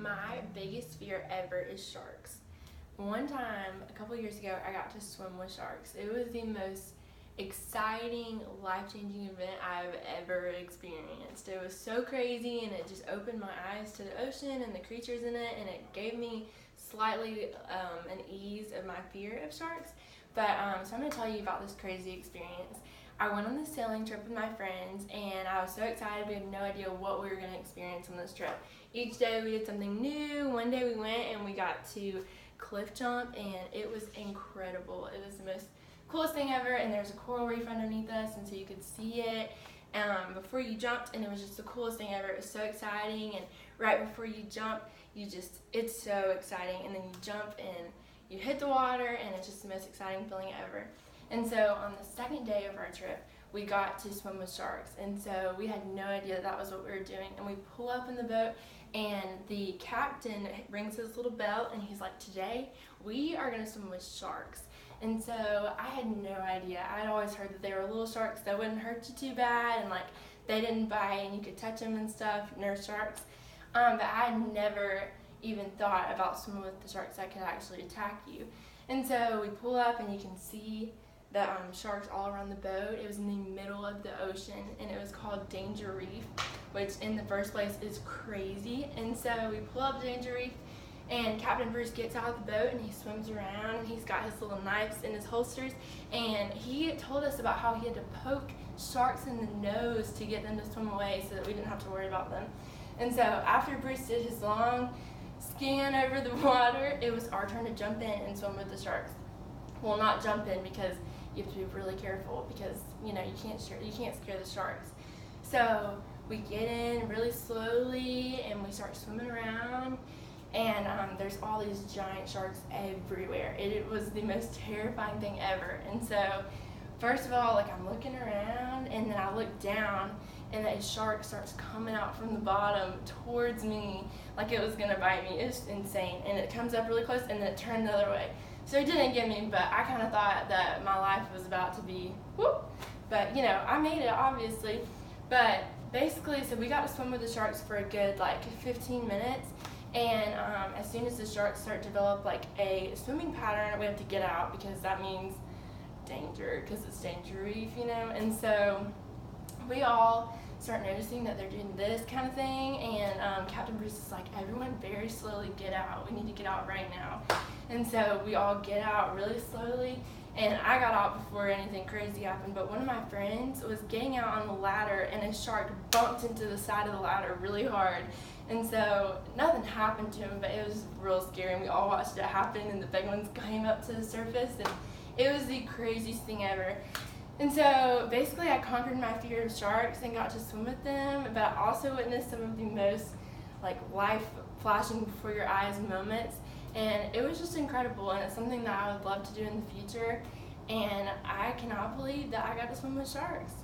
My biggest fear ever is sharks. One time, a couple years ago, I got to swim with sharks. It was the most exciting, life-changing event I've ever experienced. It was so crazy, and it just opened my eyes to the ocean and the creatures in it, and it gave me slightly an ease of my fear of sharks. So I'm going to tell you about this crazy experience. I went on this sailing trip with my friends, and I was so excited. We had no idea what we were going to experience on this trip. Each day we did something new. One day we went and we got to cliff jump, and it was incredible. It was the most coolest thing ever, and there's a coral reef underneath us, and so you could see it before you jumped, and it was just the coolest thing ever. It was so exciting, and right before you jump, it's so exciting, and then you jump and you hit the water, and it's just the most exciting feeling ever. And so on the second day of our trip, we got to swim with sharks, and so we had no idea that was what we were doing. And we pull up in the boat, and the captain rings his little bell, and he's like, "Today we are going to swim with sharks." And so I had no idea. I'd always heard that they were little sharks that wouldn't hurt you too bad, and like they didn't bite, and you could touch them and stuff, nurse sharks. But I had never even thought about swimming with the sharks that could actually attack you. And so we pull up, and you can see the sharks all around the boat. It was in the middle of the ocean, and it was called Danger Reef, which in the first place is crazy. And so we pull up Danger Reef, and Captain Bruce gets out of the boat, and he swims around, and he's got his little knives in his holsters, and he told us about how he had to poke sharks in the nose to get them to swim away so that we didn't have to worry about them. And so after Bruce did his long scan over the water, it was our turn to jump in and swim with the sharks. Well, not jump in, because you have to be really careful, because you can't scare the sharks. So we get in really slowly, and we start swimming around, and there's all these giant sharks everywhere. It was the most terrifying thing ever. And so first of all, I'm looking around, and then I look down, and a shark starts coming out from the bottom towards me like it was gonna bite me. It's insane. And it comes up really close, and then it turned the other way. So it didn't get me, but I kind of thought that my life was about to be whoop. But I made it, obviously. But basically, so we got to swim with the sharks for a good 15 minutes. And as soon as the sharks start to develop a swimming pattern, we have to get out, because that means danger, because it's Danger Reef, And so we all start noticing that they're doing this kind of thing, and Captain Bruce is like, "Everyone very slowly get out. We need to get out right now." And so we all get out really slowly, and I got out before anything crazy happened, but one of my friends was getting out on the ladder, and a shark bumped into the side of the ladder really hard. And so nothing happened to him, but it was real scary, and we all watched it happen, and the big ones came up to the surface, and it was the craziest thing ever. And so basically I conquered my fear of sharks and got to swim with them, but I also witnessed some of the most life flashing before your eyes moments, and it was just incredible, and it's something that I would love to do in the future, and I cannot believe that I got to swim with sharks.